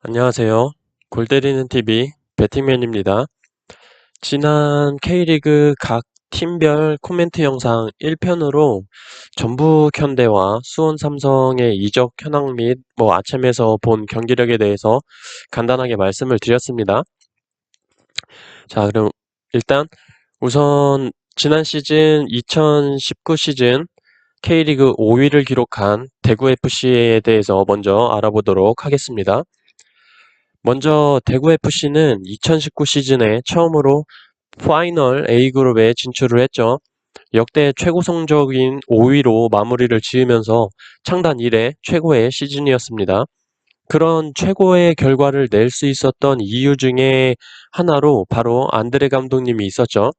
안녕하세요. 골 때리는 TV 배팅맨입니다. 지난 K리그 각 팀별 코멘트 영상 1편으로 전북 현대와 수원 삼성의 이적 현황 및 아침에서 본 경기력에 대해서 간단하게 말씀을 드렸습니다. 자, 그럼 일단 우선 지난 시즌 2019 시즌 K리그 5위를 기록한 대구FC에 대해서 먼저 알아보도록 하겠습니다. 먼저 대구FC는 2019 시즌에 처음으로 파이널 A그룹에 진출을 했죠. 역대 최고 성적인 5위로 마무리를 지으면서 창단 이래 최고의 시즌이었습니다. 그런 최고의 결과를 낼 수 있었던 이유 중에 하나로 바로 안드레 감독님이 있었죠.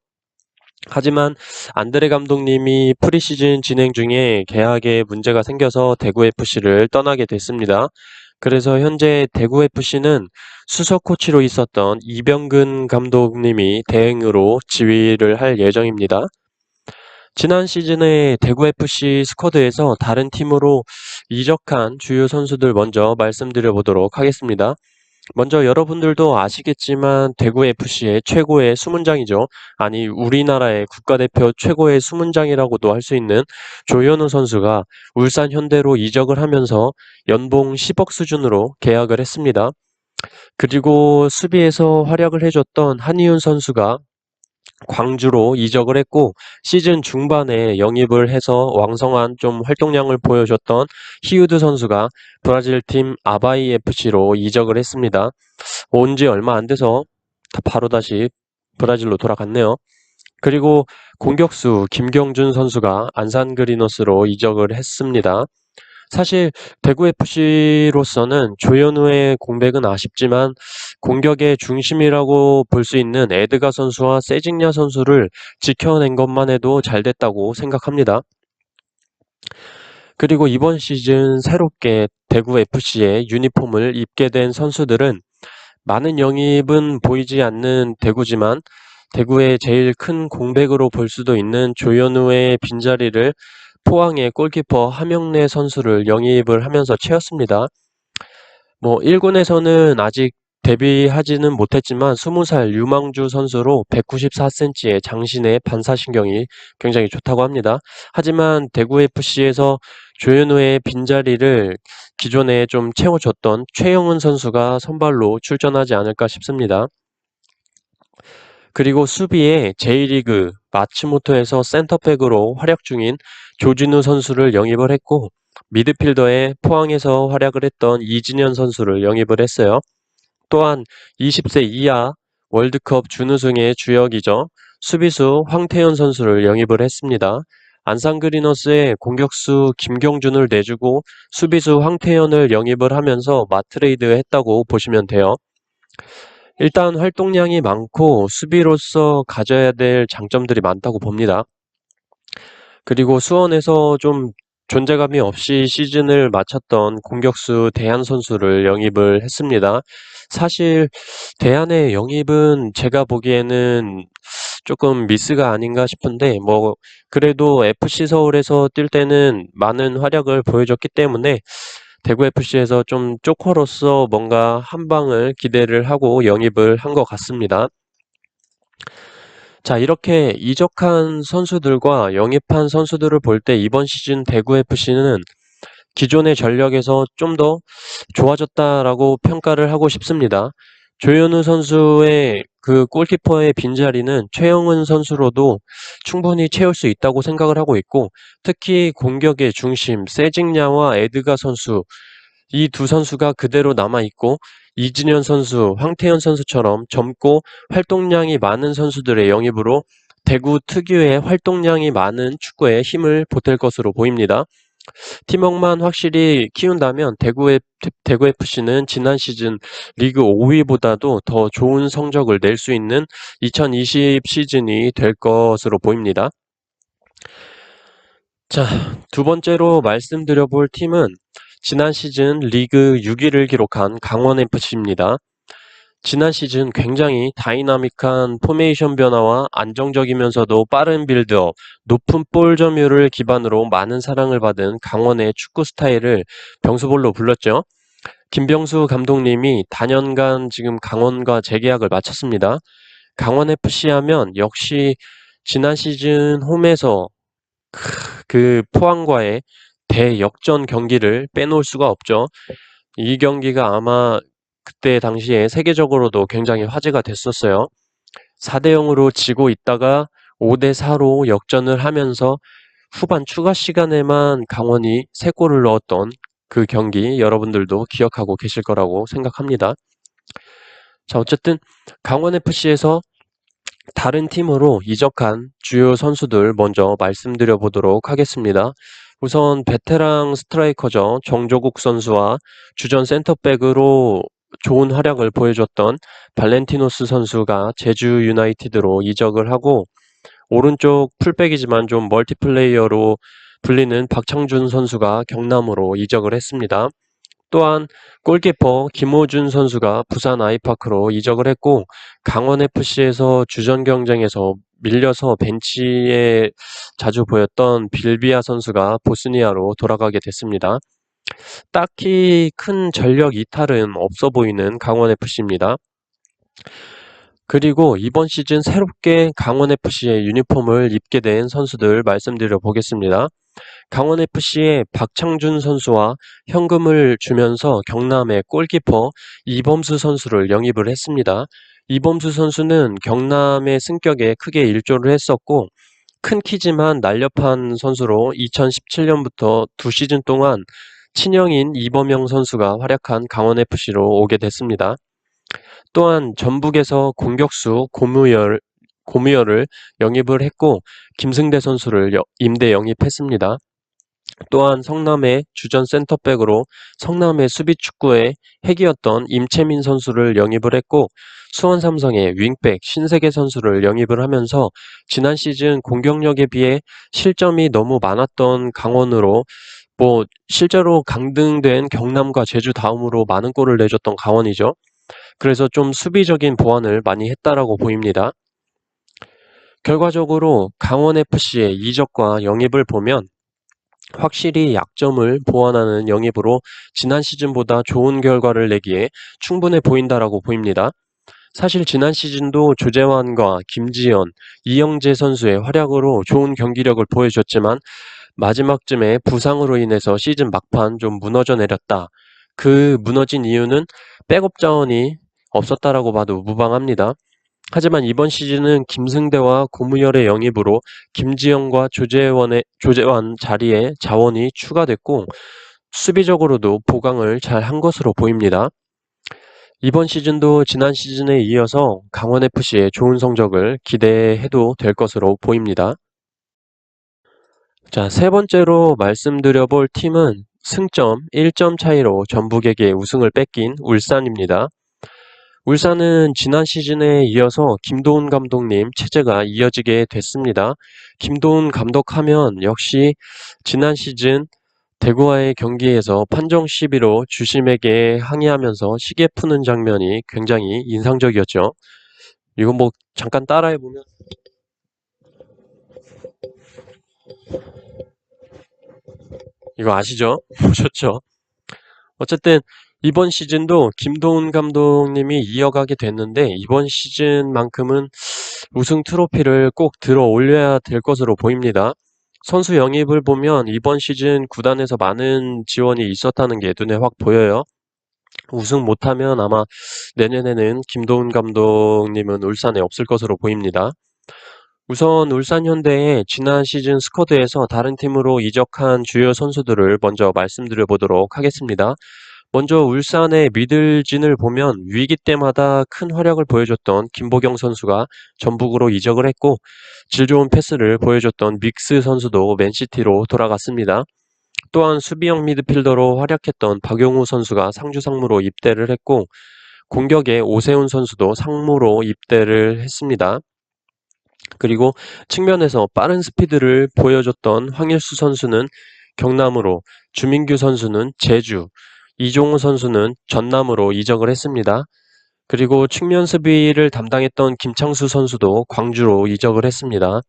하지만 안드레 감독님이 프리시즌 진행 중에 계약에 문제가 생겨서 대구FC를 떠나게 됐습니다. 그래서 현재 대구FC는 수석 코치로 있었던 이병근 감독님이 대행으로 지휘를 할 예정입니다. 지난 시즌에 대구FC 스쿼드에서 다른 팀으로 이적한 주요 선수들 먼저 말씀드려 보도록 하겠습니다. 먼저 여러분들도 아시겠지만 대구FC의 최고의 수문장이죠. 아니 우리나라의 국가대표 최고의 수문장이라고도 할 수 있는 조현우 선수가 울산 현대로 이적을 하면서 연봉 10억 수준으로 계약을 했습니다. 그리고 수비에서 활약을 해줬던 한희훈 선수가 광주로 이적을 했고 시즌 중반에 영입을 해서 왕성한 좀 활동량을 보여줬던 히우드 선수가 브라질 팀 아바이 FC로 이적을 했습니다. 온 지 얼마 안 돼서 바로 다시 브라질로 돌아갔네요. 그리고 공격수 김경준 선수가 안산 그리너스로 이적을 했습니다. 사실 대구FC로서는 조현우의 공백은 아쉽지만 공격의 중심이라고 볼 수 있는 에드가 선수와 세징야 선수를 지켜낸 것만 해도 잘 됐다고 생각합니다. 그리고 이번 시즌 새롭게 대구FC의 유니폼을 입게 된 선수들은 많은 영입은 보이지 않는 대구지만 대구의 제일 큰 공백으로 볼 수도 있는 조현우의 빈자리를 포항의 골키퍼 하명래 선수를 영입을 하면서 채웠습니다. 1군에서는 아직 데뷔하지는 못했지만 20살 유망주 선수로 194cm의 장신의 반사신경이 굉장히 좋다고 합니다. 하지만 대구FC에서 조현우의 빈자리를 기존에 좀 채워줬던 최영은 선수가 선발로 출전하지 않을까 싶습니다. 그리고 수비에 J리그 마츠모토에서 센터백으로 활약 중인 조진우 선수를 영입을 했고 미드필더에 포항에서 활약을 했던 이진현 선수를 영입을 했어요. 또한 20세 이하 월드컵 준우승의 주역이죠. 수비수 황태현 선수를 영입을 했습니다. 안산 그리너스의 공격수 김경준을 내주고 수비수 황태현을 영입을 하면서 마트레이드 했다고 보시면 돼요. 일단 활동량이 많고 수비로서 가져야 될 장점들이 많다고 봅니다. 그리고 수원에서 좀 존재감이 없이 시즌을 마쳤던 공격수 대한 선수를 영입을 했습니다. 사실 대한의 영입은 제가 보기에는 조금 미스가 아닌가 싶은데 그래도 FC 서울에서 뛸 때는 많은 활약을 보여줬기 때문에 대구FC에서 좀 조커로서 뭔가 한 방을 기대를 하고 영입을 한 것 같습니다. 자, 이렇게 이적한 선수들과 영입한 선수들을 볼 때 이번 시즌 대구FC는 기존의 전력에서 좀 더 좋아졌다라고 평가를 하고 싶습니다. 조현우 선수의 그 골키퍼의 빈자리는 최영은 선수로도 충분히 채울 수 있다고 생각을 하고 있고 특히 공격의 중심 세징야와 에드가 선수 이 두 선수가 그대로 남아있고 이진현 선수, 황태현 선수처럼 젊고 활동량이 많은 선수들의 영입으로 대구 특유의 활동량이 많은 축구에 힘을 보탤 것으로 보입니다. 팀워크만 확실히 키운다면 대구FC는 지난 시즌 리그 5위보다도 더 좋은 성적을 낼 수 있는 2020 시즌이 될 것으로 보입니다. 자, 두 번째로 말씀드려 볼 팀은 지난 시즌 리그 6위를 기록한 강원FC입니다. 지난 시즌 굉장히 다이나믹한 포메이션 변화와 안정적이면서도 빠른 빌드업, 높은 볼 점유율을 기반으로 많은 사랑을 받은 강원의 축구 스타일을 병수볼로 불렀죠. 김병수 감독님이 다년간 지금 강원과 재계약을 마쳤습니다. 강원FC 하면 역시 지난 시즌 홈에서 그 포항과의 대역전 경기를 빼놓을 수가 없죠. 이 경기가 아마 그때 당시에 세계적으로도 굉장히 화제가 됐었어요. 4대 0으로 지고 있다가 5대 4로 역전을 하면서 후반 추가 시간에만 강원이 3골을 넣었던 그 경기 여러분들도 기억하고 계실 거라고 생각합니다. 자, 어쨌든 강원FC에서 다른 팀으로 이적한 주요 선수들 먼저 말씀드려 보도록 하겠습니다. 우선 베테랑 스트라이커죠. 정조국 선수와 주전 센터백으로 좋은 활약을 보여줬던 발렌티노스 선수가 제주 유나이티드로 이적을 하고, 오른쪽 풀백이지만 좀 멀티플레이어로 불리는 박창준 선수가 경남으로 이적을 했습니다. 또한 골키퍼 김호준 선수가 부산 아이파크로 이적을 했고, 강원FC에서 주전 경쟁에서 밀려서 벤치에 자주 보였던 빌비아 선수가 보스니아로 돌아가게 됐습니다. 딱히 큰 전력 이탈은 없어 보이는 강원FC입니다. 그리고 이번 시즌 새롭게 강원FC의 유니폼을 입게 된 선수들 말씀드려 보겠습니다. 강원FC의 박창준 선수와 현금을 주면서 경남의 골키퍼 이범수 선수를 영입을 했습니다. 이범수 선수는 경남의 승격에 크게 일조를 했었고, 큰 키지만 날렵한 선수로 2017년부터 2시즌 동안 친형인 이범영 선수가 활약한 강원FC로 오게 됐습니다. 또한 전북에서 공격수 고무열을 영입을 했고, 김승대 선수를 임대 영입했습니다. 또한 성남의 주전 센터백으로 성남의 수비 축구의 핵이었던 임채민 선수를 영입을 했고, 수원 삼성의 윙백 신세계 선수를 영입을 하면서 지난 시즌 공격력에 비해 실점이 너무 많았던 강원으로, 실제로 강등된 경남과 제주 다음으로 많은 골을 내줬던 강원이죠. 그래서 좀 수비적인 보완을 많이 했다라고 보입니다. 결과적으로 강원FC의 이적과 영입을 보면 확실히 약점을 보완하는 영입으로 지난 시즌보다 좋은 결과를 내기에 충분해 보인다라고 보입니다. 사실 지난 시즌도 조재환과 김지현, 이영재 선수의 활약으로 좋은 경기력을 보여줬지만 마지막쯤에 부상으로 인해서 시즌 막판 좀 무너져 내렸다. 그 무너진 이유는 백업 자원이 없었다라고 봐도 무방합니다. 하지만 이번 시즌은 김승대와 고무열의 영입으로 김지영과 조재환 자리에 자원이 추가됐고, 수비적으로도 보강을 잘 한 것으로 보입니다. 이번 시즌도 지난 시즌에 이어서 강원FC의 좋은 성적을 기대해도 될 것으로 보입니다. 자, 세 번째로 말씀드려 볼 팀은 승점 1점 차이로 전북에게 우승을 뺏긴 울산입니다. 울산은 지난 시즌에 이어서 김도훈 감독님 체제가 이어지게 됐습니다. 김도훈 감독하면 역시 지난 시즌 대구와의 경기에서 판정 시비로 주심에게 항의하면서 시계 푸는 장면이 굉장히 인상적이었죠. 이거 잠깐 따라해보면, 이거 아시죠? 보셨죠? 어쨌든 이번 시즌도 김도훈 감독님이 이어가게 됐는데, 이번 시즌만큼은 우승 트로피를 꼭 들어 올려야 될 것으로 보입니다. 선수 영입을 보면 이번 시즌 구단에서 많은 지원이 있었다는 게 눈에 확 보여요. 우승 못하면 아마 내년에는 김도훈 감독님은 울산에 없을 것으로 보입니다. 우선 울산 현대의 지난 시즌 스쿼드에서 다른 팀으로 이적한 주요 선수들을 먼저 말씀드려 보도록 하겠습니다. 먼저 울산의 미들진을 보면 위기 때마다 큰 활약을 보여줬던 김보경 선수가 전북으로 이적을 했고, 질 좋은 패스를 보여줬던 믹스 선수도 맨시티로 돌아갔습니다. 또한 수비형 미드필더로 활약했던 박용우 선수가 상주 상무로 입대를 했고, 공격의 오세훈 선수도 상무로 입대를 했습니다. 그리고 측면에서 빠른 스피드를 보여줬던 황일수 선수는 경남으로, 주민규 선수는 제주, 이종호 선수는 전남으로 이적을 했습니다. 그리고 측면 수비를 담당했던 김창수 선수도 광주로 이적을 했습니다.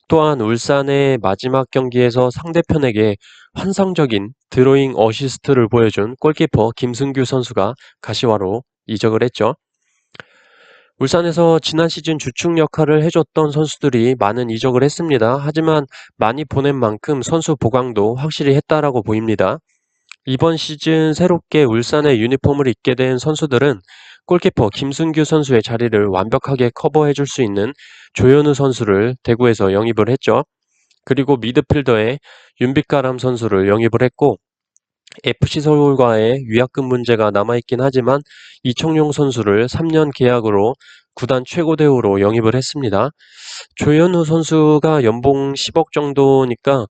또한 울산의 마지막 경기에서 상대편에게 환상적인 드로잉 어시스트를 보여준 골키퍼 김승규 선수가 가시화로 이적을 했죠. 울산에서 지난 시즌 주축 역할을 해줬던 선수들이 많은 이적을 했습니다. 하지만 많이 보낸 만큼 선수 보강도 확실히 했다라고 보입니다. 이번 시즌 새롭게 울산의 유니폼을 입게 된 선수들은 골키퍼 김승규 선수의 자리를 완벽하게 커버해줄 수 있는 조현우 선수를 대구에서 영입을 했죠. 그리고 미드필더에 윤빛가람 선수를 영입을 했고 FC 서울과의 위약금 문제가 남아있긴 하지만 이청용 선수를 3년 계약으로 구단 최고 대우로 영입을 했습니다. 조현우 선수가 연봉 10억 정도니까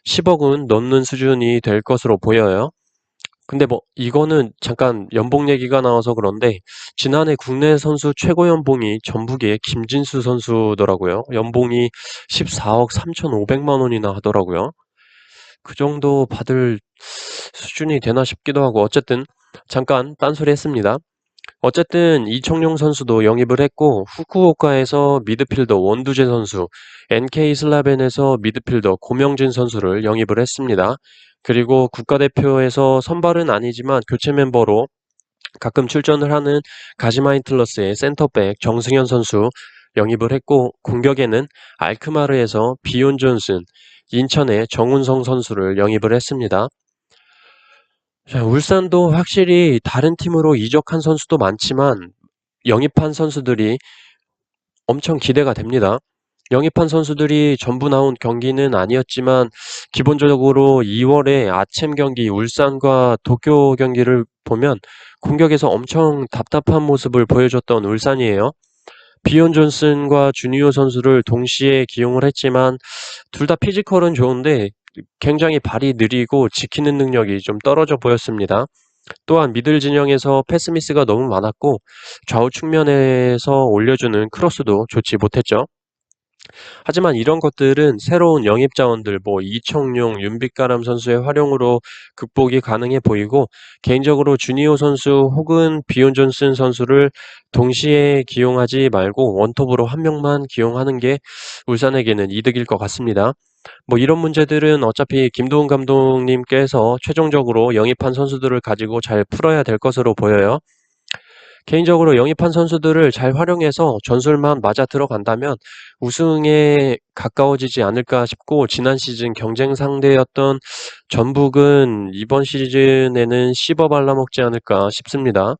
10억은 넘는 수준이 될 것으로 보여요. 근데 뭐 이거는 잠깐 연봉 얘기가 나와서 그런데 지난해 국내 선수 최고 연봉이 전북의 김진수 선수더라고요. 연봉이 14억 3,500만 원이나 하더라고요. 그 정도 받을 수준이 되나 싶기도 하고 어쨌든 잠깐 딴소리 했습니다. 어쨌든 이청용 선수도 영입을 했고 후쿠오카에서 미드필더 원두재 선수, NK 슬라벤에서 미드필더 고명진 선수를 영입을 했습니다. 그리고 국가대표에서 선발은 아니지만 교체 멤버로 가끔 출전을 하는 가시마인틀러스의 센터백 정승현 선수 영입을 했고 공격에는 알크마르에서 비온 존슨, 인천의 정운성 선수를 영입을 했습니다. 자, 울산도 확실히 다른 팀으로 이적한 선수도 많지만 영입한 선수들이 엄청 기대가 됩니다. 영입한 선수들이 전부 나온 경기는 아니었지만 기본적으로 2월에 아침 경기 울산과 도쿄 경기를 보면 공격에서 엄청 답답한 모습을 보여줬던 울산이에요. 비온 존슨과 주니오 선수를 동시에 기용을 했지만 둘 다 피지컬은 좋은데 굉장히 발이 느리고 지키는 능력이 좀 떨어져 보였습니다. 또한 미들 진영에서 패스미스가 너무 많았고 좌우 측면에서 올려주는 크로스도 좋지 못했죠. 하지만 이런 것들은 새로운 영입 자원들 이청용, 윤빛가람 선수의 활용으로 극복이 가능해 보이고 개인적으로 주니오 선수 혹은 비온 존슨 선수를 동시에 기용하지 말고 원톱으로 한 명만 기용하는 게 울산에게는 이득일 것 같습니다. 이런 문제들은 어차피 김도훈 감독님께서 최종적으로 영입한 선수들을 가지고 잘 풀어야 될 것으로 보여요. 개인적으로 영입한 선수들을 잘 활용해서 전술만 맞아 들어간다면 우승에 가까워지지 않을까 싶고 지난 시즌 경쟁 상대였던 전북은 이번 시즌에는 씹어 발라먹지 않을까 싶습니다.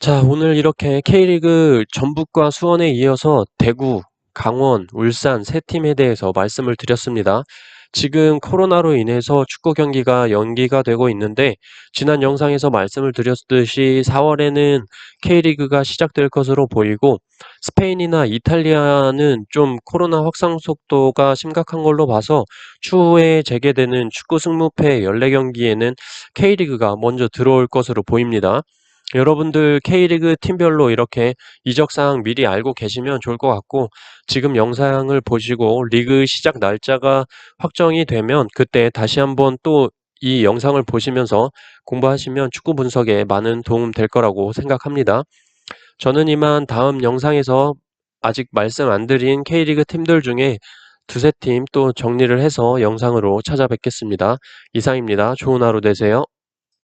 자, 오늘 이렇게 K리그 전북과 수원에 이어서 대구, 강원, 울산 세 팀에 대해서 말씀을 드렸습니다. 지금 코로나로 인해서 축구 경기가 연기가 되고 있는데 지난 영상에서 말씀을 드렸듯이 4월에는 K리그가 시작될 것으로 보이고 스페인이나 이탈리아는 좀 코로나 확산 속도가 심각한 걸로 봐서 추후에 재개되는 축구 승무패 14경기에는 K리그가 먼저 들어올 것으로 보입니다. 여러분들 K리그 팀별로 이렇게 이적사항 미리 알고 계시면 좋을 것 같고 지금 영상을 보시고 리그 시작 날짜가 확정이 되면 그때 다시 한번 또 이 영상을 보시면서 공부하시면 축구 분석에 많은 도움 될 거라고 생각합니다. 저는 이만 다음 영상에서 아직 말씀 안 드린 K리그 팀들 중에 두세 팀 또 정리를 해서 영상으로 찾아뵙겠습니다. 이상입니다. 좋은 하루 되세요.